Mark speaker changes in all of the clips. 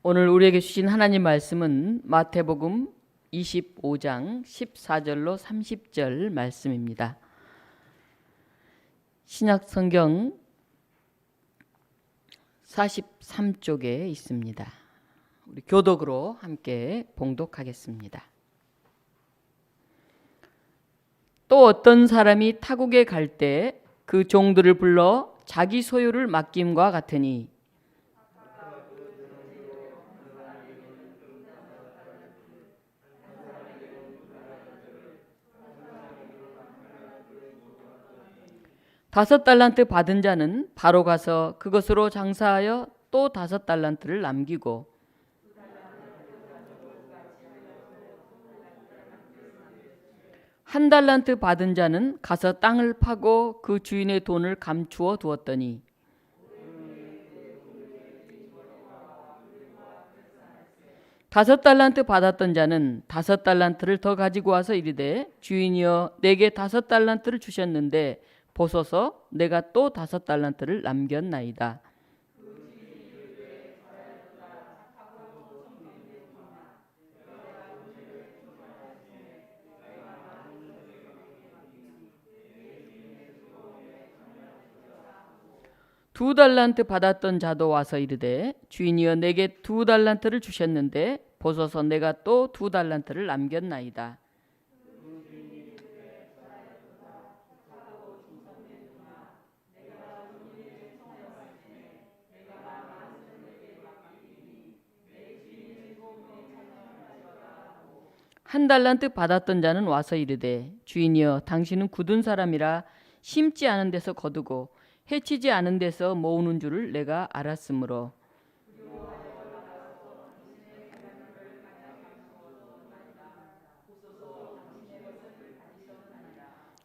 Speaker 1: 오늘 우리에게 주신 하나님 말씀은 마태복음 25장 14절로 30절 말씀입니다. 신약 성경 43쪽에 있습니다. 우리 교독으로 함께 봉독하겠습니다. 또 어떤 사람이 타국에 갈 때 그 종들을 불러 자기 소유를 맡김과 같으니 다섯 달란트 받은 자는 바로 가서 그것으로 장사하여 또 다섯 달란트를 남기고 한 달란트 받은 자는 가서 땅을 파고 그 주인의 돈을 감추어 두었더니 다섯 달란트 받았던 자는 다섯 달란트를 더 가지고 와서 이르되 주인이여 내게 다섯 달란트를 주셨는데 보소서 내가 또 다섯 달란트를 남겼나이다. 두 달란트 받았던 자도 와서 이르되 주인이여 내게 두 달란트를 주셨는데 보소서 내가 또 두 달란트를 남겼나이다. 한 달란트 받았던 자는 와서 이르되 주인이여 당신은 굳은 사람이라 심지 않은 데서 거두고 해치지 않은 데서 모으는 줄을 내가 알았으므로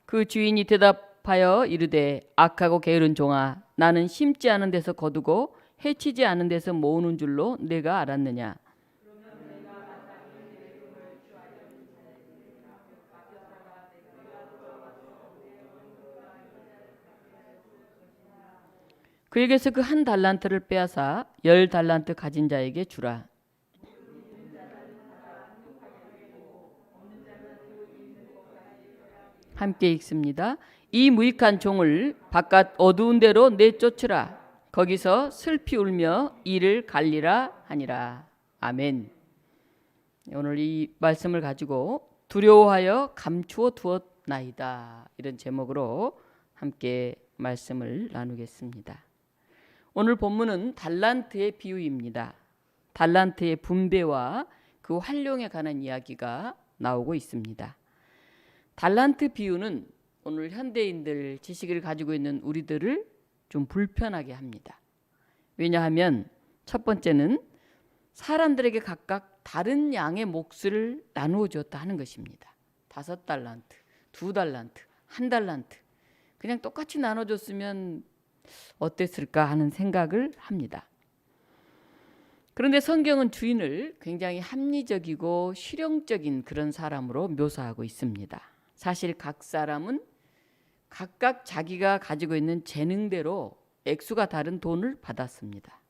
Speaker 1: 그 주인이 대답하여 이르되 악하고 게으른 종아 나는 심지 않은 데서 거두고 해치지 않은 데서 모으는 줄로 내가 알았느냐. 그에게서 그 한 달란트를 빼앗아 열 달란트 가진 자에게 주라. 함께 읽습니다. 이 무익한 종을 바깥 어두운 데로 내쫓으라. 거기서 슬피 울며 이를 갈리라 하니라. 아멘. 오늘 이 말씀을 가지고 두려워하여 감추어 두었나이다. 이런 제목으로 함께 말씀을 나누겠습니다. 오늘 본문은 달란트의 비유입니다. 달란트의 분배와 그 활용에 관한 이야기가 나오고 있습니다. 달란트 비유는 오늘 현대인들 지식을 가지고 있는 우리들을 좀 불편하게 합니다. 왜냐하면 첫 번째는 사람들에게 각각 다른 양의 몫을 나누어 주었다 하는 것입니다. 다섯 달란트, 두 달란트, 한 달란트 그냥 똑같이 나눠줬으면 어땠을까 하는 생각을 합니다. 그런데 성경은 주인을 굉장히 합리적이고 실용적인 그런 사람으로 묘사하고 있습니다. 사실 각 사람은 각각 자기가 가지고 있는 재능대로 액수가 다른 돈을 받았습니다.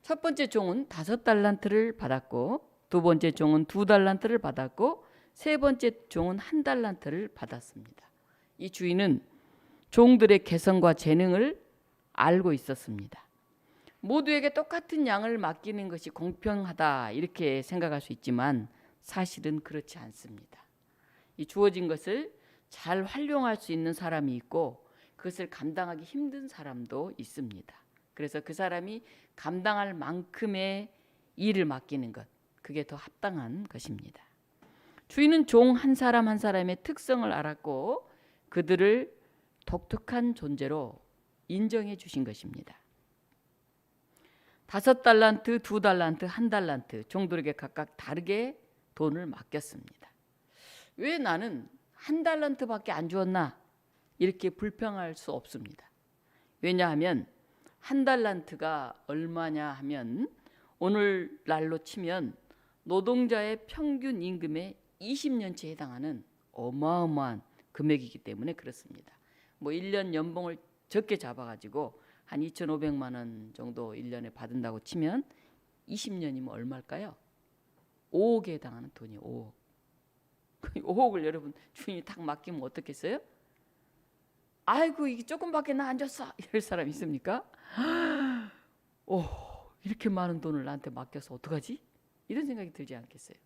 Speaker 1: 첫 번째 종은 다섯 달란트를 받았고 두 번째 종은 두 달란트를 받았고 세 번째 종은 한 달란트를 받았습니다. 이 주인은 종들의 개성과 재능을 알고 있었습니다. 모두에게 똑같은 양을 맡기는 것이 공평하다 이렇게 생각할 수 있지만 사실은 그렇지 않습니다. 이 주어진 것을 잘 활용할 수 있는 사람이 있고 그것을 감당하기 힘든 사람도 있습니다. 그래서 그 사람이 감당할 만큼의 일을 맡기는 것, 그게 더 합당한 것입니다. 주인은 종 한 사람 한 사람의 특성을 알았고 그들을 독특한 존재로 인정해 주신 것입니다. 다섯 달란트, 두 달란트, 한 달란트 종들에게 각각 다르게 돈을 맡겼습니다. 왜 나는 한 달란트밖에 안 주었나? 이렇게 불평할 수 없습니다. 왜냐하면 한 달란트가 얼마냐 하면 오늘날로 치면 노동자의 평균 임금의 20년치에 해당하는 어마어마한 금액이기 때문에 그렇습니다. 1년 연봉을 적게 잡아가지고 한 2,500만 원 정도 1년에 받는다고 치면 20년이면 얼마일까요? 5억에 해당하는 돈이에요. 5억. 5억을 여러분 주인이 딱 맡기면 어떻겠어요? 아이고 이게 조금밖에 나 안 줬어 이럴 사람 있습니까? 오, 이렇게 많은 돈을 나한테 맡겨서 어떡하지? 이런 생각이 들지 않겠어요?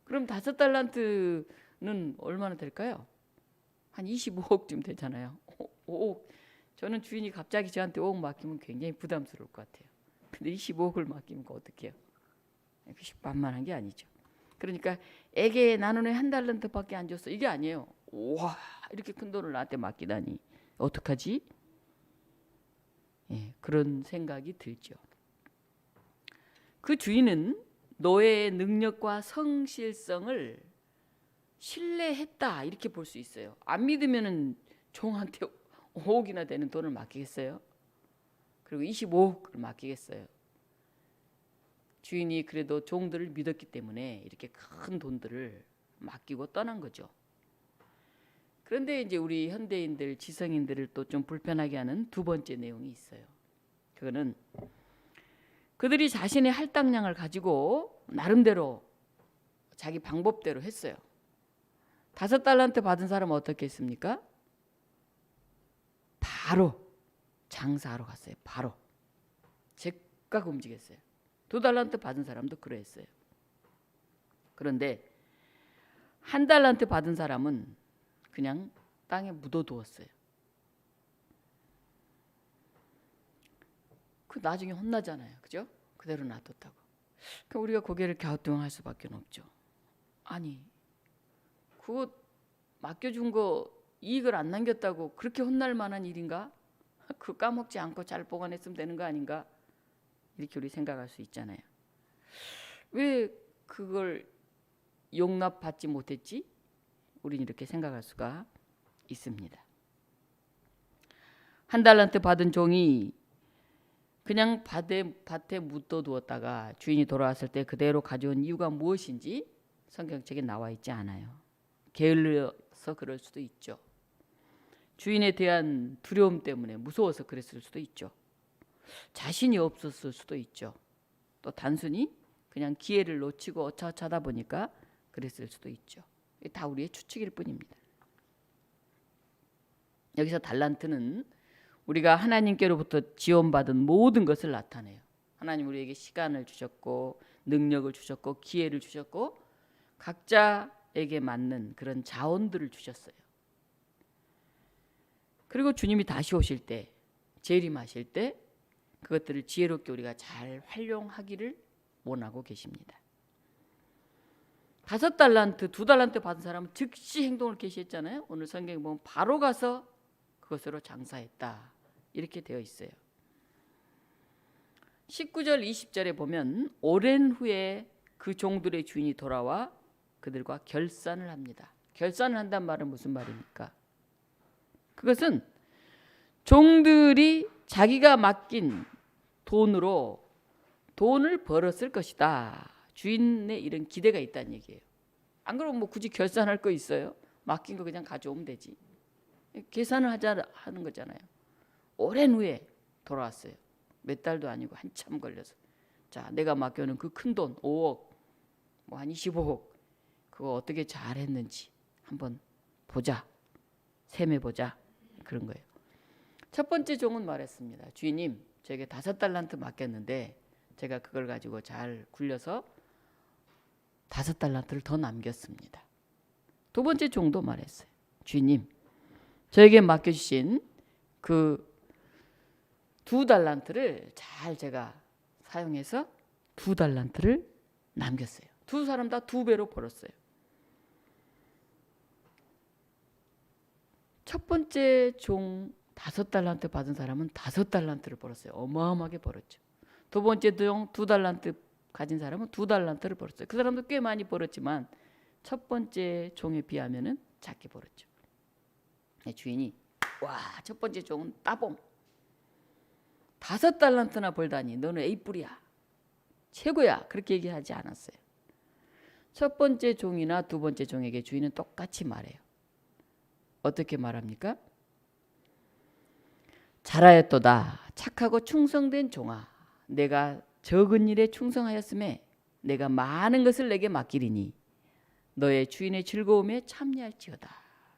Speaker 1: 그럼 5달란트는 얼마나 될까요? 한 25억쯤 되잖아요. 5억. 저는 주인이 갑자기 저한테 5억 맡기면 굉장히 부담스러울 것 같아요. 근데 25억을 맡기면 어떡해요? 만만한 게 아니죠. 그러니까 에게 나는 왜 1달란트밖에 안 줬어? 이게 아니에요. 와, 이렇게 큰 돈을 나한테 맡기다니 어떡하지? 예, 그런 생각이 들죠. 그 주인은 너의 능력과 성실성을 신뢰했다 이렇게 볼 수 있어요. 안 믿으면은 종한테 5억이나 되는 돈을 맡기겠어요? 그리고 25억을 맡기겠어요? 주인이 그래도 종들을 믿었기 때문에 이렇게 큰 돈들을 맡기고 떠난 거죠. 그런데 이제 우리 현대인들, 지성인들을 또 좀 불편하게 하는 두 번째 내용이 있어요. 그거는 그들이 자신의 할당량을 가지고 나름대로 자기 방법대로 했어요. 5달란트 받은 사람은 어떻게 했습니까? 바로 장사하러 갔어요. 바로 즉각 움직였어요. 2달란트 받은 사람도 그랬어요. 그런데 1달란트 받은 사람은 그냥 땅에 묻어두었어요. 그 나중에 혼나잖아요. 그죠? 그대로 놔뒀다고. 그러니까 우리가 고개를 갸우뚱할 수밖에 없죠. 아니 그거 맡겨준 거 이익을 안 남겼다고 그렇게 혼날 만한 일인가? 그거 까먹지 않고 잘 보관했으면 되는 거 아닌가? 이렇게 우리 생각할 수 있잖아요. 왜 그걸 용납받지 못했지? 우린 이렇게 생각할 수가 있습니다. 1달란트 받은 종이 그냥 밭에 묻어두었다가 주인이 돌아왔을 때 그대로 가져온 이유가 무엇인지 성경책에 나와 있지 않아요. 게을러서 그럴 수도 있죠. 주인에 대한 두려움 때문에 무서워서 그랬을 수도 있죠. 자신이 없었을 수도 있죠. 또 단순히 그냥 기회를 놓치고 어차어차하다 보니까 그랬을 수도 있죠. 다 우리의 추측일 뿐입니다. 여기서 달란트는 우리가 하나님께로부터 지원받은 모든 것을 나타내요. 하나님 우리에게 시간을 주셨고 능력을 주셨고 기회를 주셨고 각자에게 맞는 그런 자원들을 주셨어요. 그리고 주님이 다시 오실 때 재림하실 때 그것들을 지혜롭게 우리가 잘 활용하기를 원하고 계십니다. 5달란트, 2달란트 받은 사람은 즉시 행동을 개시했잖아요. 오늘 성경에 보면 바로 가서 그것으로 장사했다 이렇게 되어 있어요. 19절 20절에 보면 오랜 후에 그 종들의 주인이 돌아와 그들과 결산을 합니다. 결산을 한단 말은 무슨 말입니까? 그것은 종들이 자기가 맡긴 돈으로 돈을 벌었을 것이다. 주인의 이런 기대가 있다는 얘기예요. 안 그러면 뭐 굳이 결산할 거 있어요? 맡긴 거 그냥 가져오면 되지. 계산을 하자 하는 거잖아요. 오랜 후에 돌아왔어요. 몇 달도 아니고 한참 걸려서. 자, 내가 맡겨놓은 그 큰 돈 5억, 뭐 한 25억 그거 어떻게 잘했는지 한번 보자. 셈해보자. 그런 거예요. 첫 번째 종은 말했습니다. 주인님, 저에게 5달란트 맡겼는데 제가 그걸 가지고 잘 굴려서 5달란트를 더 남겼습니다. 두 번째 종도 말했어요. 주인님, 저에게 맡겨주신 그 2달란트를 잘 제가 사용해서 2달란트를 남겼어요. 두 사람 다 2배로 벌었어요. 첫 번째 종 5달란트 받은 사람은 5달란트를 벌었어요. 어마어마하게 벌었죠. 두 번째 종 2달란트 가진 사람은 2달란트를 벌었어요. 그 사람도 꽤 많이 벌었지만 첫 번째 종에 비하면은 작게 벌었죠. 주인이 와, 첫 번째 종은 따봉 5달란트나 벌다니 너는 A뿔이야. 최고야. 그렇게 얘기하지 않았어요. 첫 번째 종이나 두 번째 종에게 주인은 똑같이 말해요. 어떻게 말합니까? 잘하였도다. 착하고 충성된 종아. 내가 적은 일에 충성하였음에 내가 많은 것을 내게 맡기리니 너의 주인의 즐거움에 참여할지어다.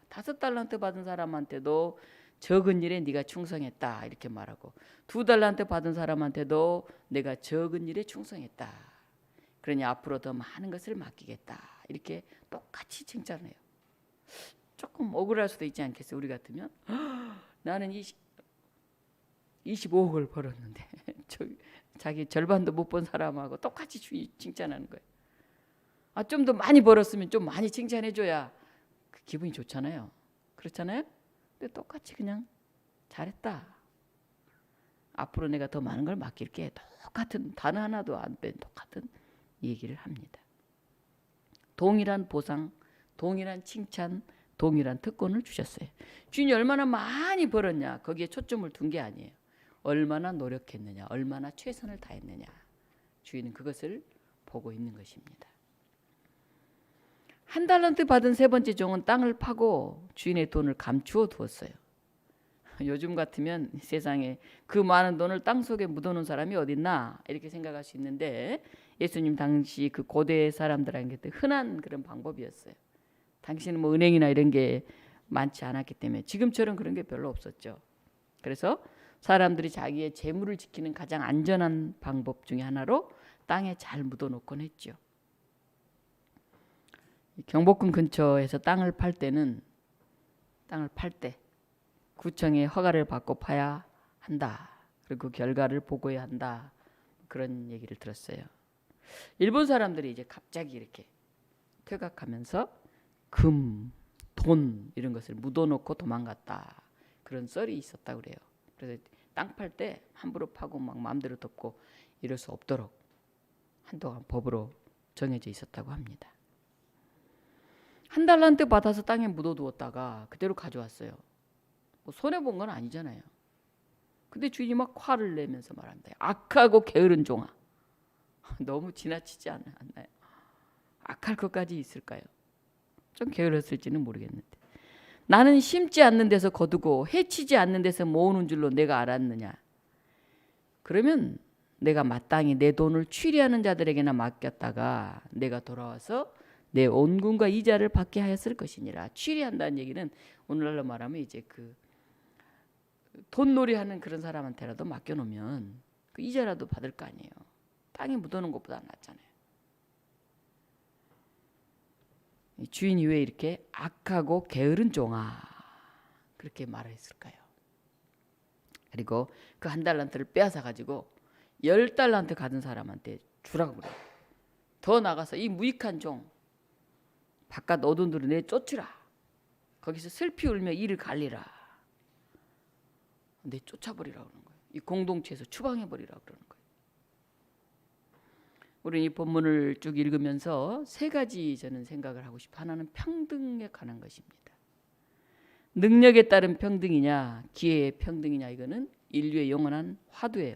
Speaker 1: 5달란트 받은 사람한테도 적은 일에 네가 충성했다 이렇게 말하고 2달란트 받은 사람한테도 내가 적은 일에 충성했다. 그러니 앞으로 더 많은 것을 맡기겠다. 이렇게 똑같이 칭찬해요. 조금 억울할 수도 있지 않겠어요? 우리 같으면 나는 25억을 벌었는데 자기 절반도 못 본 사람하고 똑같이 칭찬하는 거예요. 좀 더 많이 벌었으면 좀 많이 칭찬해줘야 그 기분이 좋잖아요. 그렇잖아요? 근데 똑같이 그냥 잘했다. 앞으로 내가 더 많은 걸 맡길게. 똑같은 단어 하나도 안 뺀 똑같은 얘기를 합니다. 동일한 보상, 동일한 칭찬, 동일한 특권을 주셨어요. 주인이 얼마나 많이 벌었냐 거기에 초점을 둔 게 아니에요. 얼마나 노력했느냐, 얼마나 최선을 다했느냐. 주인은 그것을 보고 있는 것입니다. 1달란트 받은 3번째 종은 땅을 파고 주인의 돈을 감추어 두었어요. 요즘 같으면 세상에 그 많은 돈을 땅속에 묻어놓은 사람이 어딨나 이렇게 생각할 수 있는데 예수님 당시 그 고대 사람들한테 흔한 그런 방법이었어요. 당시는 뭐 은행이나 이런 게 많지 않았기 때문에 지금처럼 그런 게 별로 없었죠. 그래서 사람들이 자기의 재물을 지키는 가장 안전한 방법 중에 하나로 땅에 잘 묻어놓곤 했죠. 경복궁 근처에서 땅을 팔 때 구청의 허가를 받고 파야 한다. 그리고 그 결과를 보고해야 한다. 그런 얘기를 들었어요. 일본 사람들이 이제 갑자기 이렇게 퇴각하면서 금, 돈 이런 것을 묻어놓고 도망갔다. 그런 썰이 있었다고 그래요. 그래서 땅 팔 때 함부로 파고 막 마음대로 덮고 이럴 수 없도록 한동안 법으로 정해져 있었다고 합니다. 1달란트 받아서 땅에 묻어두었다가 그대로 가져왔어요. 뭐 손해본 건 아니잖아요. 근데 주인이 막 화를 내면서 말합니다. 악하고 게으른 종아. 너무 지나치지 않나요? 악할 것까지 있을까요? 좀 게을렀을지는 모르겠는데. 나는 심지 않는 데서 거두고 해치지 않는 데서 모으는 줄로 내가 알았느냐. 그러면 내가 마땅히 내 돈을 취리하는 자들에게나 맡겼다가 내가 돌아와서 내 원금과 이자를 받게 하였을 것이니라. 취리한다는 얘기는 오늘날로 말하면 이제 그 돈놀이하는 그런 사람한테라도 맡겨놓으면 그 이자라도 받을 거 아니에요. 땅에 묻어놓은 것보다 낫잖아요. 주인이 왜 이렇게 악하고 게으른 종아 그렇게 말을 했을까요? 그리고 그 1달란트를 빼앗아 가지고 10달란트 가진 사람한테 주라고 그래요. 더 나가서 이 무익한 종 바깥 어둠으로 내쫓으라. 거기서 슬피 울며 이를 갈리라. 내쫓아버리라고 그러는 거예요. 이 공동체에서 추방해버리라고 그러는 거예요. 우리는 이 본문을 쭉 읽으면서 3가지 저는 생각을 하고 싶어요. 하나는 평등에 관한 것입니다. 능력에 따른 평등이냐 기회의 평등이냐 이거는 인류의 영원한 화두예요.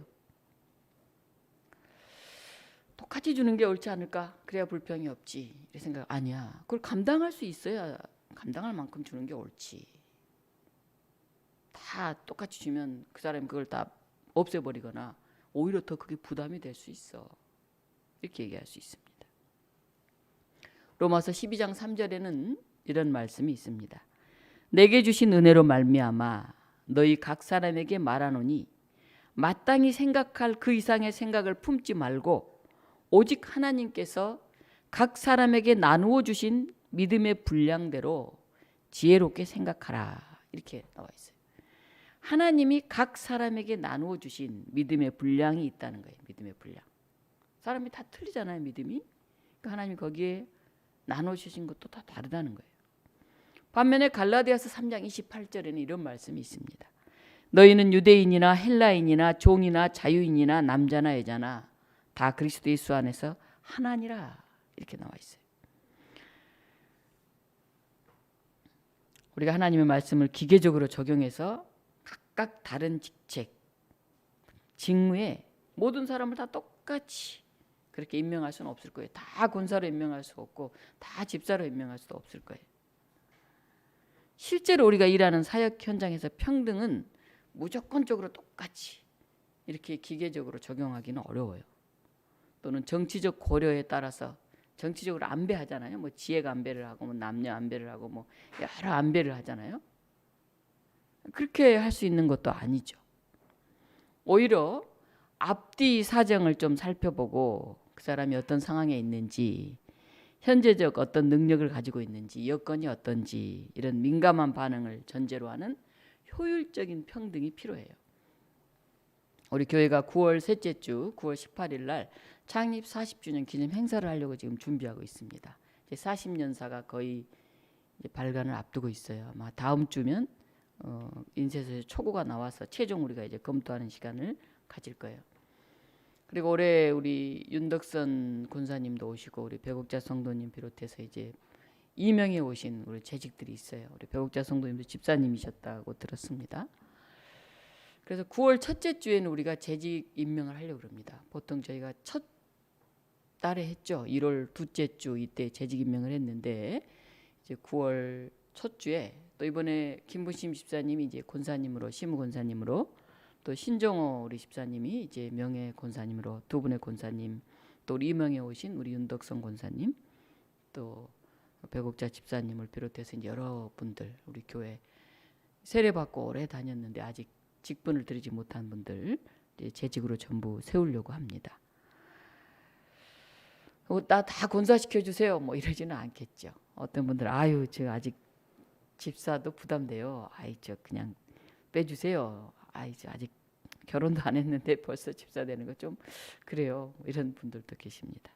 Speaker 1: 똑같이 주는 게 옳지 않을까? 그래야 불평이 없지. 이 생각 아니야. 그걸 감당할 수 있어야 감당할 만큼 주는 게 옳지. 다 똑같이 주면 그 사람이 그걸 다 없애버리거나 오히려 더 그게 부담이 될 수 있어. 이렇게 얘기할 수 있습니다. 로마서 12장 3절에는 이런 말씀이 있습니다. 내게 주신 은혜로 말미암아 너희 각 사람에게 말하노니 마땅히 생각할 그 이상의 생각을 품지 말고 오직 하나님께서 각 사람에게 나누어 주신 믿음의 분량대로 지혜롭게 생각하라. 이렇게 나와 있어요. 하나님이 각 사람에게 나누어 주신 믿음의 분량이 있다는 거예요. 믿음의 분량. 사람이 다 틀리잖아요. 믿음이. 그러니까 하나님이 거기에 나누어 주신 것도 다 다르다는 거예요. 반면에 갈라디아서 3장 28절에는 이런 말씀이 있습니다. 너희는 유대인이나 헬라인이나 종이나 자유인이나 남자나 여자나 다 그리스도 예수 안에서 하나니라. 이렇게 나와 있어요. 우리가 하나님의 말씀을 기계적으로 적용해서 각각 다른 직책, 직무에 모든 사람을 다 똑같이 그렇게 임명할 수는 없을 거예요. 다 군사로 임명할 수 없고 다 집사로 임명할 수도 없을 거예요. 실제로 우리가 일하는 사역 현장에서 평등은 무조건적으로 똑같이 이렇게 기계적으로 적용하기는 어려워요. 또는 정치적 고려에 따라서 정치적으로 안배하잖아요. 뭐 지역 안배를 하고 뭐 남녀 안배를 하고 뭐 여러 안배를 하잖아요. 그렇게 할 수 있는 것도 아니죠. 오히려 앞뒤 사정을 좀 살펴보고 그 사람이 어떤 상황에 있는지, 현재적 어떤 능력을 가지고 있는지, 여건이 어떤지, 이런 민감한 반응을 전제로 하는 효율적인 평등이 필요해요. 우리 교회가 9월 셋째 주 9월 18일 날 창립 40주년 기념 행사를 하려고 지금 준비하고 있습니다. 이제 40년사가 거의 이제 발간을 앞두고 있어요. 아마 다음 주면 인쇄소에 초고가 나와서 최종 우리가 이제 검토하는 시간을 가질 거예요. 그리고 올해 우리 윤덕선 권사님도 오시고 우리 백옥자 성도님 비롯해서 이제 이명에 오신 우리 재직들이 있어요. 우리 백옥자 성도님도 집사님이셨다고 들었습니다. 그래서 9월 첫째 주에는 우리가 재직 임명을 하려고 합니다. 보통 저희가 첫 달에 했죠. 1월 둘째 주 이때 재직 임명을 했는데 이제 9월 첫 주에 또 이번에 김부심 집사님이 이제 권사님으로 시무 권사님으로 또 신정호 우리 집사님이 이제 명예 권사님으로 두 분의 권사님 또 우리 이명에 오신 우리 윤덕성 권사님 또 백옥자 집사님을 비롯해서 이제 여러 분들 우리 교회 세례받고 오래 다녔는데 아직 직분을 드리지 못한 분들 이제 재직으로 전부 세우려고 합니다. 나 다 권사시켜 주세요. 뭐 이러지는 않겠죠. 어떤 분들 아유 저 아직 집사도 부담돼요. 아이 저 그냥 빼주세요. 아이 저 아직 결혼도 안 했는데 벌써 집사 되는 거 좀 그래요. 이런 분들도 계십니다.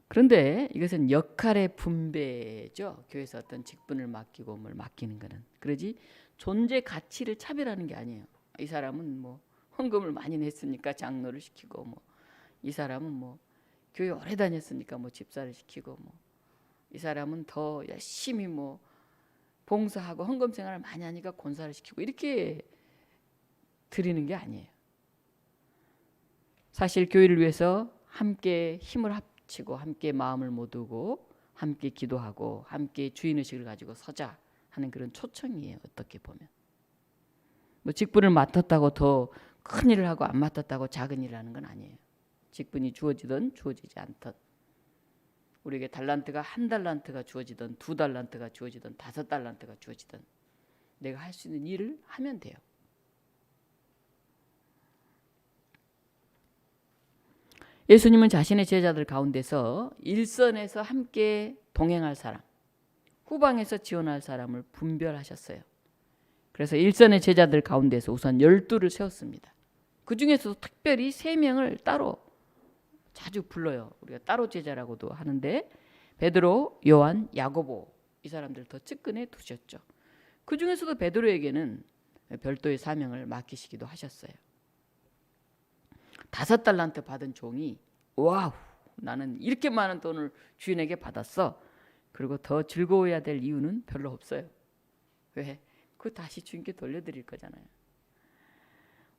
Speaker 1: 그런데 이것은 역할의 분배죠. 교회에서 어떤 직분을 맡기고 뭘 맡기는 거는 그러지 존재 가치를 차별하는 게 아니에요. 이 사람은 뭐 헌금을 많이 냈으니까 장로를 시키고 뭐 이 사람은 뭐 교회 오래 다녔으니까 뭐 집사를 시키고 뭐 이 사람은 더 열심히 뭐 봉사하고 헌금 생활을 많이 하니까 권사를 시키고 이렇게 드리는 게 아니에요. 사실 교회를 위해서 함께 힘을 합치고 함께 마음을 모으고 함께 기도하고 함께 주인의식을 가지고 서자 하는 그런 초청이에요. 어떻게 보면 뭐 직분을 맡았다고 더 큰 일을 하고 안 맡았다고 작은 일을 하는 건 아니에요. 직분이 주어지든 주어지지 않든 우리에게 달란트가 한 달란트가 주어지든 두 달란트가 주어지든 5달란트가 주어지든 내가 할 수 있는 일을 하면 돼요. 예수님은 자신의 제자들 가운데서 일선에서 함께 동행할 사람, 후방에서 지원할 사람을 분별하셨어요. 그래서 일선의 제자들 가운데서 우선 12를 세웠습니다. 그 중에서도 특별히 3명을 따로 자주 불러요. 우리가 따로 제자라고도 하는데 베드로, 요한, 야고보 이 사람들 더 측근에 두셨죠. 그 중에서도 베드로에게는 별도의 사명을 맡기시기도 하셨어요. 5달란트 받은 종이 와우 나는 이렇게 많은 돈을 주인에게 받았어. 그리고 더 즐거워야 될 이유는 별로 없어요. 왜? 그거 다시 주인께 돌려드릴 거잖아요.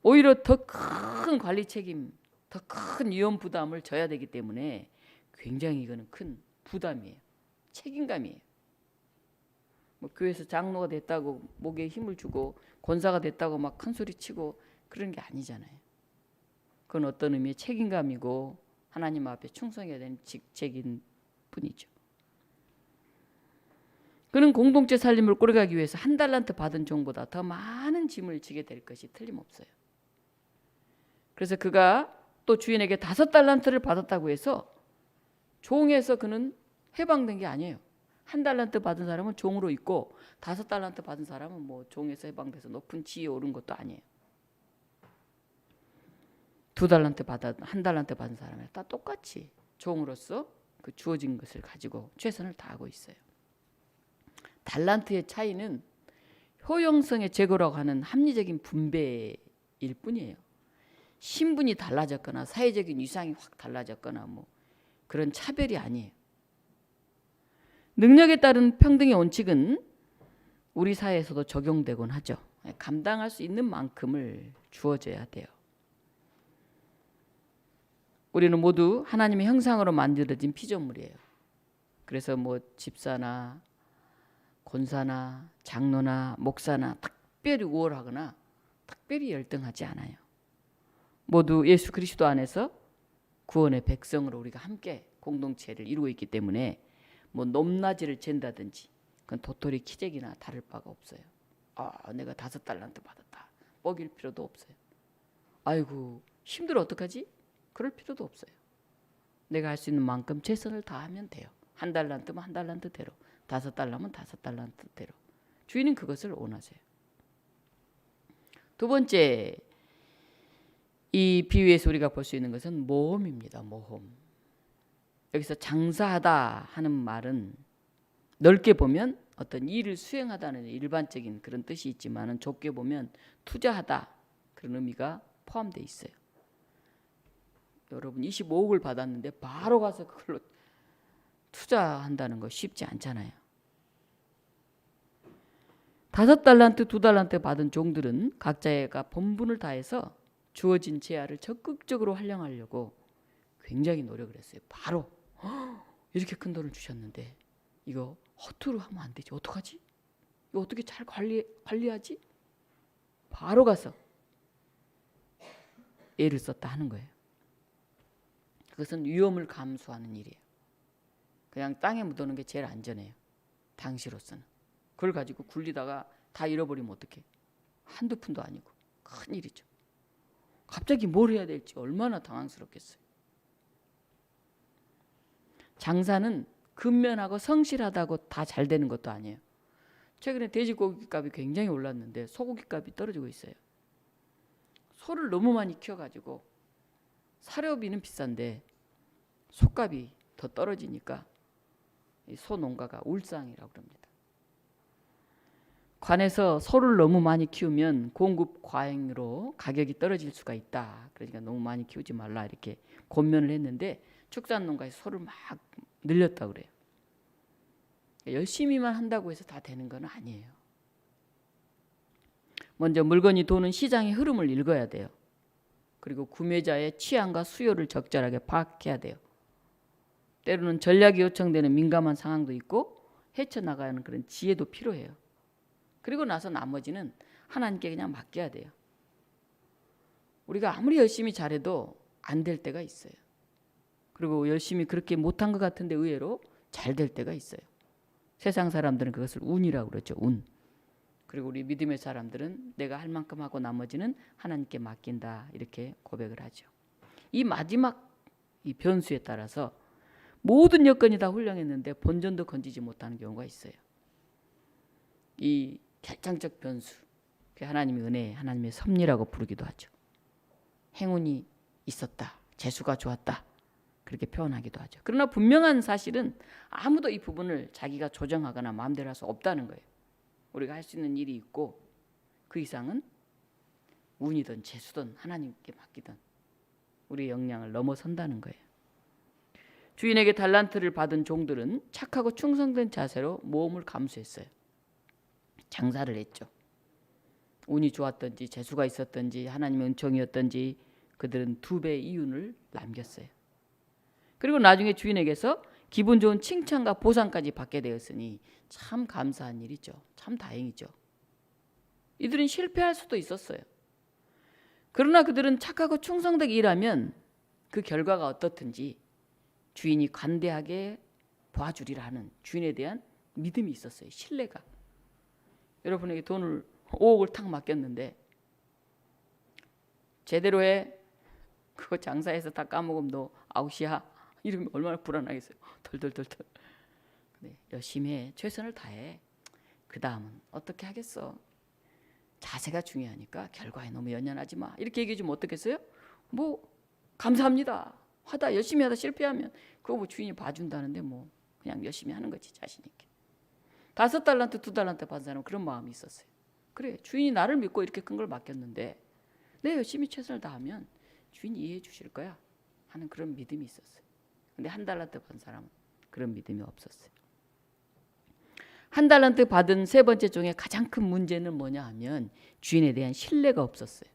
Speaker 1: 오히려 더 큰 관리 책임, 더 큰 위험 부담을 져야 되기 때문에 굉장히 이거는 큰 부담이에요. 책임감이에요. 뭐 교회에서 장로가 됐다고 목에 힘을 주고 권사가 됐다고 막 큰 소리 치고 그런 게 아니잖아요. 그건 어떤 의미의 책임감이고 하나님 앞에 충성해야 되는 직책인 뿐이죠. 그는 공동체 살림을 꾸려가기 위해서 1달란트 받은 종보다 더 많은 짐을 지게 될 것이 틀림없어요. 그래서 그가 또 주인에게 5달란트를 받았다고 해서 종에서 그는 해방된 게 아니에요. 1달란트 받은 사람은 종으로 있고 5달란트 받은 사람은 뭐 종에서 해방돼서 높은 지위에 오른 것도 아니에요. 2달란트 받아 1달란트 받은 사람은 다 똑같이 종으로서 그 주어진 것을 가지고 최선을 다하고 있어요. 달란트의 차이는 효용성의 제고라고 하는 합리적인 분배일 뿐이에요. 신분이 달라졌거나 사회적인 위상이 확 달라졌거나 뭐 그런 차별이 아니에요. 능력에 따른 평등의 원칙은 우리 사회에서도 적용되곤 하죠. 감당할 수 있는 만큼을 주어져야 돼요. 우리는 모두 하나님의 형상으로 만들어진 피조물이에요. 그래서 뭐 집사나 권사나 장로나 목사나 특별히 우월하거나 특별히 열등하지 않아요. 모두 예수 그리스도 안에서 구원의 백성으로 우리가 함께 공동체를 이루고 있기 때문에 뭐 높낮이를 잰다든지 그건 도토리 키재기나 다를 바가 없어요. 내가 5달란트 받았다. 뻐길 필요도 없어요. 아이고 힘들어 어떡하지? 그럴 필요도 없어요. 내가 할 수 있는 만큼 최선을 다하면 돼요. 1달란트면 1달란트대로, 5달러면 5달란트대로. 주인은 그것을 원하세요. 두 번째, 이 비유에서 우리가 볼 수 있는 것은 모험입니다. 모험. 여기서 장사하다 하는 말은 넓게 보면 어떤 일을 수행하다는 일반적인 그런 뜻이 있지만은 좁게 보면 투자하다 그런 의미가 포함되어 있어요. 여러분 25억을 받았는데 바로 가서 그걸로 투자한다는 거 쉽지 않잖아요. 5달란트, 2달란트 받은 종들은 각자가 본분을 다해서 주어진 재화를 적극적으로 활용하려고 굉장히 노력을 했어요. 바로 이렇게 큰 돈을 주셨는데 이거 허투루 하면 안 되지. 어떡하지? 이거 어떻게 잘 관리하지? 바로 가서 애를 썼다 하는 거예요. 그것은 위험을 감수하는 일이에요. 그냥 땅에 묻어놓은 게 제일 안전해요. 당시로서는. 그걸 가지고 굴리다가 다 잃어버리면 어떡해. 한두 푼도 아니고 큰일이죠. 갑자기 뭘 해야 될지 얼마나 당황스럽겠어요. 장사는 근면하고 성실하다고 다 잘 되는 것도 아니에요. 최근에 돼지고기 값이 굉장히 올랐는데 소고기 값이 떨어지고 있어요. 소를 너무 많이 키워가지고 사료비는 비싼데 소값이 더 떨어지니까 이 소 농가가 울상이라고 합니다. 관에서 소를 너무 많이 키우면 공급 과잉으로 가격이 떨어질 수가 있다. 그러니까 너무 많이 키우지 말라 이렇게 권면을 했는데 축산 농가에서 소를 막 늘렸다고 그래요. 열심히만 한다고 해서 다 되는 건 아니에요. 먼저 물건이 도는 시장의 흐름을 읽어야 돼요. 그리고 구매자의 취향과 수요를 적절하게 파악해야 돼요. 때로는 전략이 요청되는 민감한 상황도 있고 헤쳐나가는 그런 지혜도 필요해요. 그리고 나서 나머지는 하나님께 그냥 맡겨야 돼요. 우리가 아무리 열심히 잘해도 안 될 때가 있어요. 그리고 열심히 그렇게 못한 것 같은데 의외로 잘 될 때가 있어요. 세상 사람들은 그것을 운이라고 그러죠. 운. 그리고 우리 믿음의 사람들은 내가 할 만큼 하고 나머지는 하나님께 맡긴다 이렇게 고백을 하죠. 이 마지막 이 변수에 따라서 모든 여건이 다 훌륭했는데 본전도 건지지 못하는 경우가 있어요. 이 결정적 변수, 하나님의 은혜, 하나님의 섭리라고 부르기도 하죠. 행운이 있었다, 재수가 좋았다 그렇게 표현하기도 하죠. 그러나 분명한 사실은 아무도 이 부분을 자기가 조정하거나 마음대로 할 수 없다는 거예요. 우리가 할 수 있는 일이 있고 그 이상은 운이든 재수든 하나님께 맡기든 우리의 역량을 넘어선다는 거예요. 주인에게 달란트를 받은 종들은 착하고 충성된 자세로 모험을 감수했어요. 장사를 했죠. 운이 좋았든지 재수가 있었든지 하나님의 은총이었든지 그들은 2배의 이윤을 남겼어요. 그리고 나중에 주인에게서 기분 좋은 칭찬과 보상까지 받게 되었으니 참 감사한 일이죠. 참 다행이죠. 이들은 실패할 수도 있었어요. 그러나 그들은 착하고 충성되게 일하면 그 결과가 어떻든지 주인이 관대하게 봐주리라 하는 주인에 대한 믿음이 있었어요. 신뢰가. 여러분에게 돈을 5억을 탁 맡겼는데 제대로 해. 그거 장사해서 다 까먹으면 너 아웃이야. 이러면 얼마나 불안하겠어요. 덜덜덜덜. 네, 열심히 해. 최선을 다해. 그 다음은 어떻게 하겠어. 자세가 중요하니까 결과에 너무 연연하지 마. 이렇게 얘기해 주면 어떻겠어요? 뭐 감사합니다. 하다 열심히 하다 실패하면 그거 뭐 주인이 봐준다는데 뭐 그냥 열심히 하는 거지 자신 있게. 5달란트 2달란트 받은 사람은 그런 마음이 있었어요. 그래 주인이 나를 믿고 이렇게 큰 걸 맡겼는데 내 열심히 최선을 다하면 주인이 이해해 주실 거야 하는 그런 믿음이 있었어요. 근데 1달란트 받은 사람은 그런 믿음이 없었어요. 1달란트 받은 세 번째 종의 가장 큰 문제는 뭐냐 하면 주인에 대한 신뢰가 없었어요.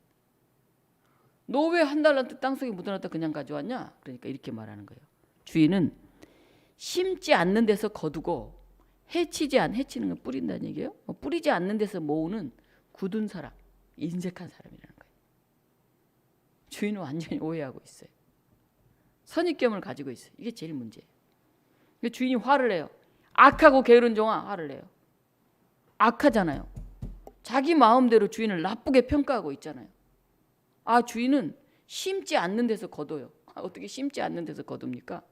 Speaker 1: 너 왜 1달란트 땅속에 묻어놨다 그냥 가져왔냐? 그러니까 이렇게 말하는 거예요. 주인은 심지 않는 데서 거두고 해치는 건 뿌린다는 얘기예요. 뿌리지 않는 데서 모으는 굳은 사람, 인색한 사람이라는 거예요. 주인은 완전히 오해하고 있어요. 선입견을 가지고 있어요. 이게 제일 문제예요. 주인이 화를 내요. 악하고 게으른 종아, 화를 내요. 악하잖아요. 자기 마음대로 주인을 나쁘게 평가하고 있잖아요. 주인은 심지 않는 데서 거둬요. 어떻게 심지 않는 데서 거둡니까?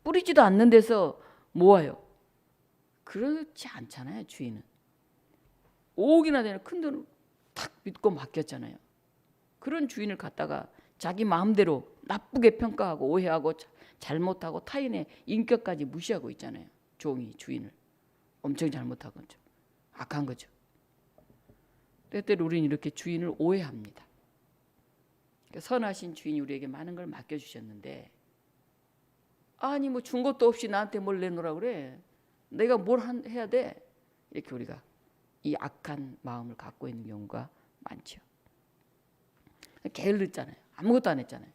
Speaker 1: 뿌리지도 않는 데서 모아요. 그렇지 않잖아요. 주인은 5억이나 되는 큰 돈을 탁 믿고 맡겼잖아요. 그런 주인을 갖다가 자기 마음대로 나쁘게 평가하고 오해하고 잘못하고 타인의 인격까지 무시하고 있잖아요. 종이 주인을 엄청 잘못하고 악한 거죠. 때때로 우리는 이렇게 주인을 오해합니다. 선하신 주인이 우리에게 많은 걸 맡겨주셨는데 아니 뭐 준 것도 없이 나한테 뭘 내놓으라 그래. 내가 뭘 해야 돼. 이렇게 우리가 이 악한 마음을 갖고 있는 경우가 많죠. 게을렀잖아요. 아무것도 안 했잖아요.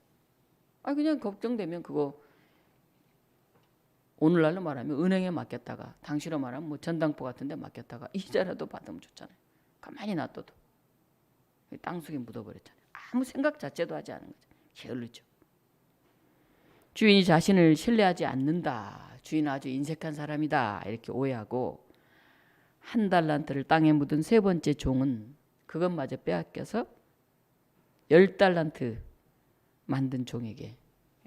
Speaker 1: 그냥 걱정되면 그거 오늘날로 말하면 은행에 맡겼다가 당시로 말하면 뭐 전당포 같은 데 맡겼다가 이자라도 받으면 좋잖아요. 가만히 놔둬도 땅속에 묻어버렸잖아요. 아무 생각 자체도 하지 않은 거죠. 게을르죠. 주인이 자신을 신뢰하지 않는다. 주인은 아주 인색한 사람이다. 이렇게 오해하고 한 달란트를 땅에 묻은 세 번째 종은 그것마저 빼앗겨서 10달란트 만든 종에게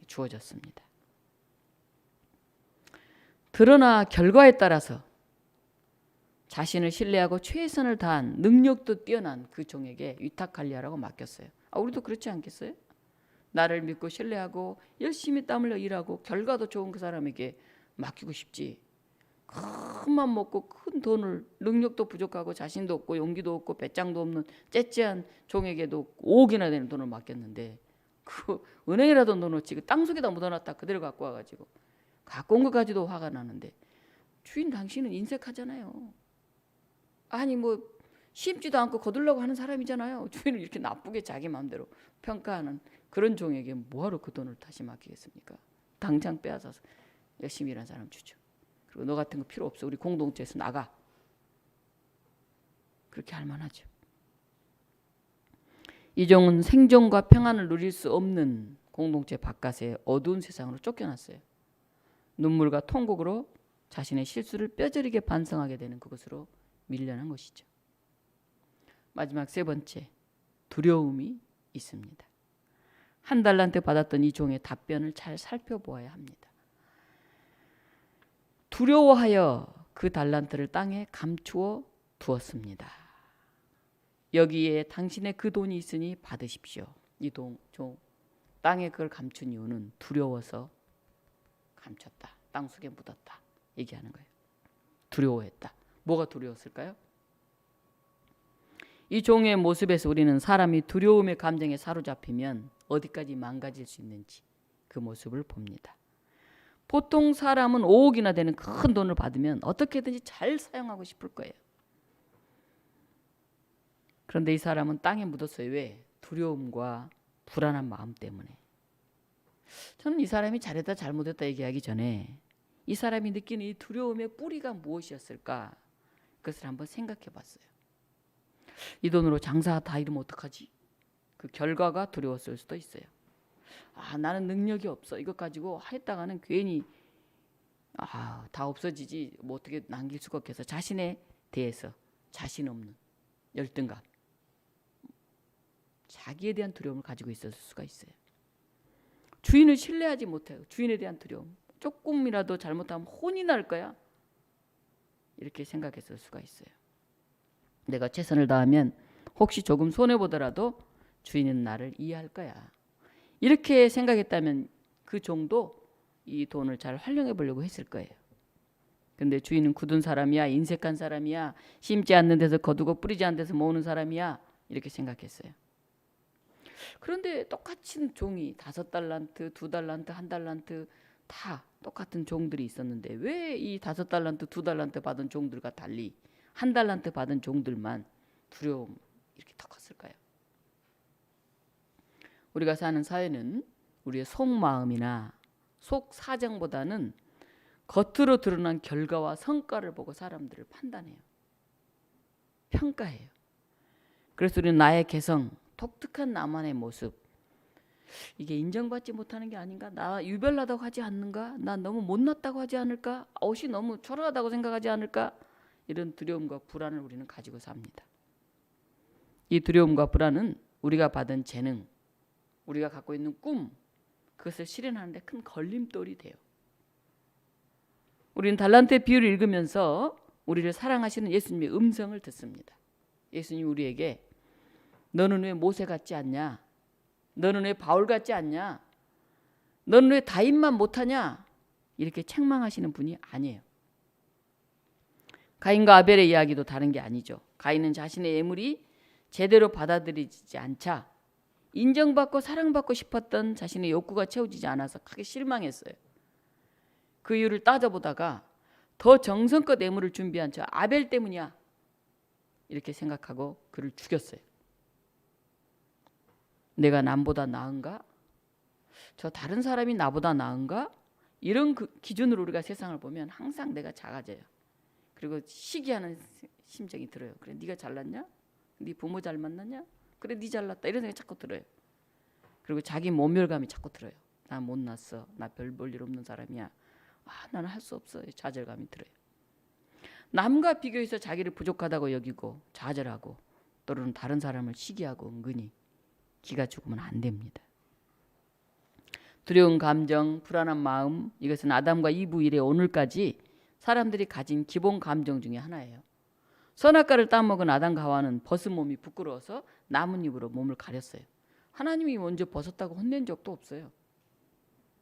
Speaker 1: 주어졌습니다. 드러나 결과에 따라서 자신을 신뢰하고 최선을 다한 능력도 뛰어난 그 종에게 위탁관리하라고 맡겼어요. 우리도 그렇지 않겠어요? 나를 믿고 신뢰하고 열심히 땀 흘려 일하고 결과도 좋은 그 사람에게 맡기고 싶지. 큰 맘 먹고 큰 돈을 능력도 부족하고 자신도 없고 용기도 없고 배짱도 없는 째째한 종에게도 5억이나 되는 돈을 맡겼는데 그 은행이라도 넣어놓지 그 땅속에다 묻어놨다 그대로 갖고 와가지고 갖고 온 것까지도 화가 나는데 주인 당신은 인색하잖아요. 아니 뭐 심지도 않고 거두려고 하는 사람이잖아요. 주인을 이렇게 나쁘게 자기 마음대로 평가하는 그런 종에게 뭐하러 그 돈을 다시 맡기겠습니까? 당장 빼앗아서 열심히 일하는 사람 주죠. 그리고 너 같은 거 필요 없어. 우리 공동체에서 나가. 그렇게 할 만하죠. 이 종은 생존과 평안을 누릴 수 없는 공동체 바깥의 어두운 세상으로 쫓겨났어요. 눈물과 통곡으로 자신의 실수를 뼈저리게 반성하게 되는 그것으로 밀려난 것이죠. 마지막 세 번째, 두려움이 있습니다. 한 달란트 받았던 이 종의 답변을 잘 살펴보아야 합니다. 두려워하여 그 달란트를 땅에 감추어 두었습니다. 여기에 당신의 그 돈이 있으니 받으십시오. 이 종 땅에 그걸 감춘 이유는 두려워서 감췄다. 땅속에 묻었다. 얘기하는 거예요. 두려워했다. 뭐가 두려웠을까요? 이 종의 모습에서 우리는 사람이 두려움의 감정에 사로잡히면 어디까지 망가질 수 있는지 그 모습을 봅니다. 보통 사람은 5억이나 되는 큰 돈을 받으면 어떻게든지 잘 사용하고 싶을 거예요. 그런데 이 사람은 땅에 묻었어요. 왜? 두려움과 불안한 마음 때문에. 저는 이 사람이 잘했다 잘못했다 얘기하기 전에 이 사람이 느끼는 이 두려움의 뿌리가 무엇이었을까? 그것을 한번 생각해 봤어요. 이 돈으로 장사 다 잃으면 어떡하지? 그 결과가 두려웠을 수도 있어요. 나는 능력이 없어. 이것 가지고 했다가는 괜히 다 없어지지. 뭐 어떻게 남길 수가 없겠어. 자신에 대해서 자신 없는 열등감. 자기에 대한 두려움을 가지고 있었을 수가 있어요. 주인을 신뢰하지 못해요. 주인에 대한 두려움. 조금이라도 잘못하면 혼이 날 거야. 이렇게 생각했을 수가 있어요. 내가 최선을 다하면 혹시 조금 손해보더라도 주인은 나를 이해할 거야. 이렇게 생각했다면 그 종도 이 돈을 잘 활용해 보려고 했을 거예요. 근데 주인은 굳은 사람이야. 인색한 사람이야. 심지 않는 데서 거두고 뿌리지 않는 데서 모으는 사람이야. 이렇게 생각했어요. 그런데 똑같은 종이 5달란트, 2달란트, 1달란트 다 똑같은 종들이 있었는데 왜 이 5달란트, 2달란트 받은 종들과 달리 1달란트 받은 종들만 두려움 이렇게 더 컸을까요? 우리가 사는 사회는 우리의 속마음이나 속 사정보다는 겉으로 드러난 결과와 성과를 보고 사람들을 판단해요. 평가해요. 그래서 우리는 나의 개성, 독특한 나만의 모습, 이게 인정받지 못하는 게 아닌가? 나 유별나다고 하지 않는가? 나 너무 못났다고 하지 않을까? 옷이 너무 초라하다고 생각하지 않을까? 이런 두려움과 불안을 우리는 가지고 삽니다. 이 두려움과 불안은 우리가 받은 재능, 우리가 갖고 있는 꿈, 그것을 실현하는 데 큰 걸림돌이 돼요. 우리는 달란트의 비유를 읽으면서 우리를 사랑하시는 예수님의 음성을 듣습니다. 예수님이 우리에게 너는 왜 모세 같지 않냐? 너는 왜 바울 같지 않냐? 너는 왜 다윗만 못하냐? 이렇게 책망하시는 분이 아니에요. 가인과 아벨의 이야기도 다른 게 아니죠. 가인은 자신의 예물이 제대로 받아들이지 않자 인정받고 사랑받고 싶었던 자신의 욕구가 채워지지 않아서 크게 실망했어요. 그 이유를 따져보다가 더 정성껏 예물을 준비한 저 아벨 때문이야 이렇게 생각하고 그를 죽였어요. 내가 남보다 나은가? 저 다른 사람이 나보다 나은가? 이런 그 기준으로 우리가 세상을 보면 항상 내가 작아져요. 그리고 시기하는 심정이 들어요. 그래, 네가 잘났냐? 네 부모 잘 만났냐? 그래, 네 잘났다. 이런 생각이 자꾸 들어요. 그리고 자기 모멸감이 자꾸 들어요. 나 못났어. 나 별 볼 일 없는 사람이야. 나는 할 수 없어. 좌절감이 들어요. 남과 비교해서 자기를 부족하다고 여기고 좌절하고 또는 다른 사람을 시기하고 은근히 기가 죽으면 안 됩니다. 두려운 감정, 불안한 마음, 이것은 아담과 이브 이래 오늘까지 사람들이 가진 기본 감정 중에 하나예요. 선악과를 따먹은 아담과 하와는 벗은 몸이 부끄러워서 나뭇잎으로 몸을 가렸어요. 하나님이 먼저 벗었다고 혼낸 적도 없어요.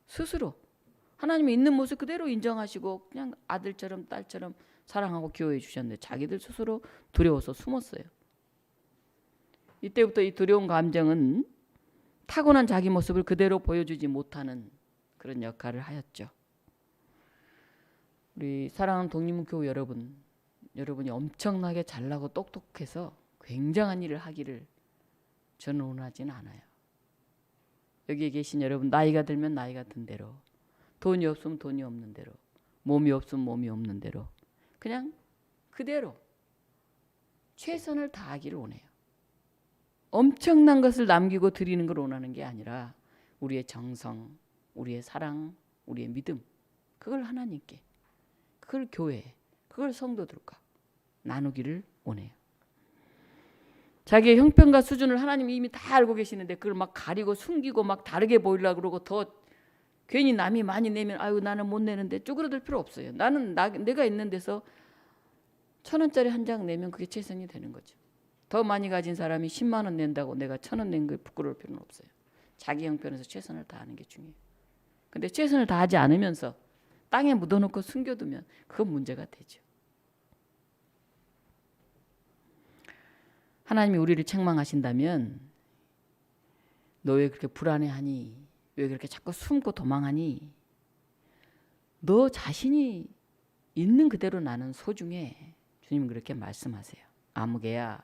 Speaker 1: 스스로 하나님이 있는 모습 그대로 인정하시고 그냥 아들처럼 딸처럼 사랑하고 기호해 주셨는데 자기들 스스로 두려워서 숨었어요. 이때부터 이 두려운 감정은 타고난 자기 모습을 그대로 보여주지 못하는 그런 역할을 하였죠. 우리 사랑하는 독립문교우 여러분이 엄청나게 잘나고 똑똑해서 굉장한 일을 하기를 저는 원하지는 않아요. 여기에 계신 여러분, 나이가 들면 나이가 든 대로, 돈이 없으면 돈이 없는 대로, 몸이 없으면 몸이 없는 대로 그냥 그대로 최선을 다하기를 원해요. 엄청난 것을 남기고 드리는 걸 원하는 게 아니라 우리의 정성, 우리의 사랑, 우리의 믿음, 그걸 하나님께, 그걸 교회에, 그걸 성도들과 나누기를 원해요. 자기의 형편과 수준을 하나님이 이미 다 알고 계시는데 그걸 막 가리고 숨기고 막 다르게 보이려고 그러고 더 괜히 남이 많이 내면 아유 나는 못 내는데 쪼그라들 필요 없어요. 나는 내가 있는 데서 1,000원짜리 한 장 내면 그게 최선이 되는 거죠. 더 많이 가진 사람이 10만 원 낸다고 내가 1,000원 낸 걸 부끄러울 필요는 없어요. 자기 형편에서 최선을 다하는 게 중요해요. 근데 최선을 다하지 않으면서 땅에 묻어놓고 숨겨두면 그건 문제가 되죠. 하나님이 우리를 책망하신다면 너 왜 그렇게 불안해하니? 왜 그렇게 자꾸 숨고 도망하니? 너 자신이 있는 그대로 나는 소중해. 주님은 그렇게 말씀하세요. 아무개야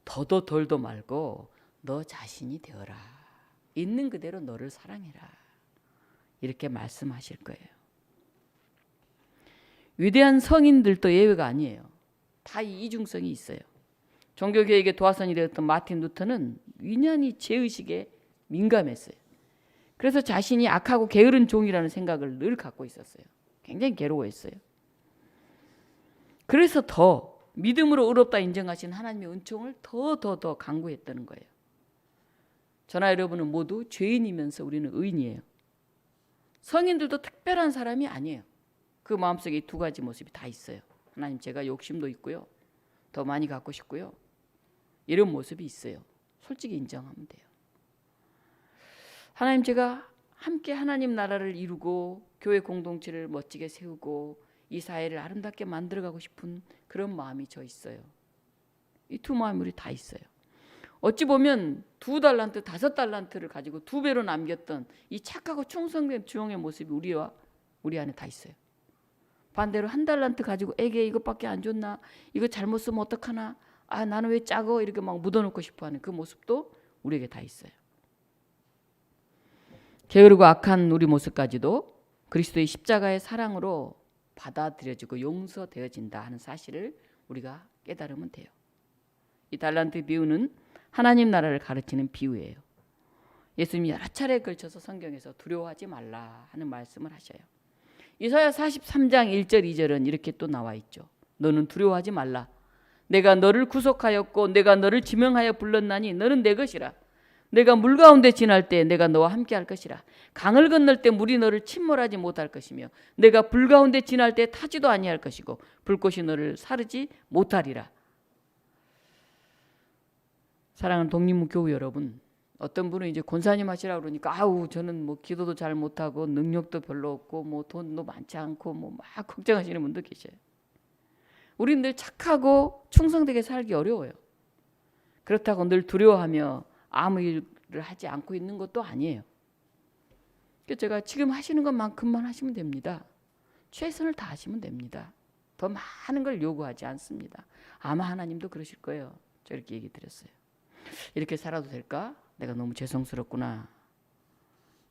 Speaker 1: 더도 덜도 말고 너 자신이 되어라. 있는 그대로 너를 사랑해라. 이렇게 말씀하실 거예요. 위대한 성인들도 예외가 아니에요. 다 이중성이 있어요. 종교개혁의 도화선이 되었던 마틴 루터는 유난히 죄의식에 민감했어요. 그래서 자신이 악하고 게으른 종이라는 생각을 늘 갖고 있었어요. 굉장히 괴로워했어요. 그래서 더 믿음으로 의롭다 인정하신 하나님의 은총을 더 강구했다는 거예요. 저나 여러분은 모두 죄인이면서 우리는 의인이에요. 성인들도 특별한 사람이 아니에요. 그 마음속에 이 두 가지 모습이 다 있어요. 하나님 제가 욕심도 있고요. 더 많이 갖고 싶고요. 이런 모습이 있어요. 솔직히 인정하면 돼요. 하나님 제가 함께 하나님 나라를 이루고 교회 공동체를 멋지게 세우고 이 사회를 아름답게 만들어가고 싶은 그런 마음이 저 있어요. 이 두 마음이 우리 다 있어요. 어찌 보면 2달란트, 5달란트를 가지고 2배로 남겼던 이 착하고 충성된 주영의 모습이 우리 안에 다 있어요. 반대로 1달란트 가지고 에게 이것밖에 안 줬나? 이거 잘못 쓰면 어떡하나? 나는 왜 작어? 이렇게 막 묻어놓고 싶어하는 그 모습도 우리에게 다 있어요. 게으르고 악한 우리 모습까지도 그리스도의 십자가의 사랑으로 받아들여지고 용서되어진다 하는 사실을 우리가 깨달으면 돼요. 이 달란트 비유는 하나님 나라를 가르치는 비유예요. 예수님이 여러 차례에 걸쳐서 성경에서 두려워하지 말라 하는 말씀을 하셔요. 이사야 43장 1절 2절은 이렇게 또 나와 있죠. 너는 두려워하지 말라. 내가 너를 구속하였고 내가 너를 지명하여 불렀나니 너는 내 것이라. 내가 물 가운데 지날 때 내가 너와 함께 할 것이라. 강을 건널 때 물이 너를 침몰하지 못할 것이며 내가 불 가운데 지날 때 타지도 아니할 것이고 불꽃이 너를 사르지 못하리라. 사랑하는 독립무교우 여러분, 어떤 분은 이제 권사님 하시라고 그러니까 아우 저는 뭐 기도도 잘 못하고 능력도 별로 없고 뭐 돈도 많지 않고 뭐 막 걱정하시는 분도 계셔요. 우리는 늘 착하고 충성되게 살기 어려워요. 그렇다고 늘 두려워하며 아무 일을 하지 않고 있는 것도 아니에요. 그래서 제가 지금 하시는 것만큼만 하시면 됩니다. 최선을 다하시면 됩니다. 더 많은 걸 요구하지 않습니다. 아마 하나님도 그러실 거예요. 저렇게 얘기 드렸어요. 이렇게 살아도 될까? 내가 너무 죄송스럽구나.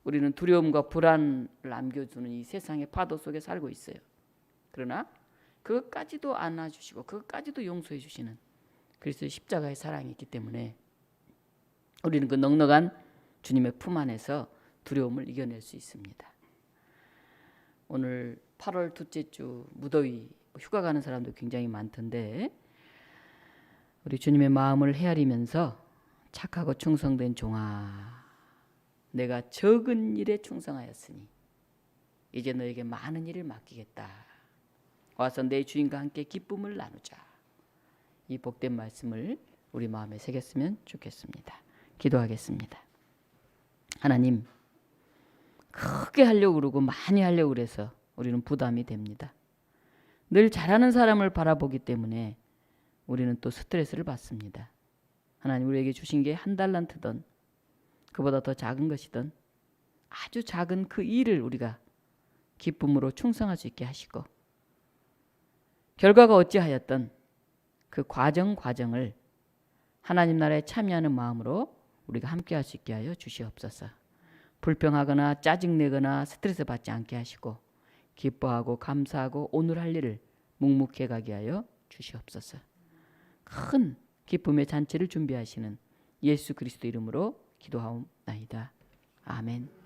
Speaker 1: 우리는 두려움과 불안을 안겨주는 이 세상의 파도 속에 살고 있어요. 그러나 그것까지도 안아주시고 그것까지도 용서해 주시는 그리스도의 십자가의 사랑이 있기 때문에 우리는 그 넉넉한 주님의 품 안에서 두려움을 이겨낼 수 있습니다. 오늘 8월 둘째 주 무더위 휴가 가는 사람도 굉장히 많던데 우리 주님의 마음을 헤아리면서 착하고 충성된 종아, 내가 적은 일에 충성하였으니 이제 너에게 많은 일을 맡기겠다. 와서 내 주인과 함께 기쁨을 나누자. 이 복된 말씀을 우리 마음에 새겼으면 좋겠습니다. 기도하겠습니다. 하나님, 크게 하려고 그러고 많이 하려고 그래서 우리는 부담이 됩니다. 늘 잘하는 사람을 바라보기 때문에 우리는 또 스트레스를 받습니다. 하나님, 우리에게 주신 게 한 달란트든 그보다 더 작은 것이든 아주 작은 그 일을 우리가 기쁨으로 충성할 수 있게 하시고 결과가 어찌하였든 그 과정을 하나님 나라에 참여하는 마음으로 우리가 함께 할 수 있게 하여 주시옵소서. 불평하거나 짜증내거나 스트레스 받지 않게 하시고 기뻐하고 감사하고 오늘 할 일을 묵묵히 가게 하여 주시옵소서. 큰 기쁨의 잔치를 준비하시는 예수 그리스도 이름으로 기도하옵나이다. 아멘.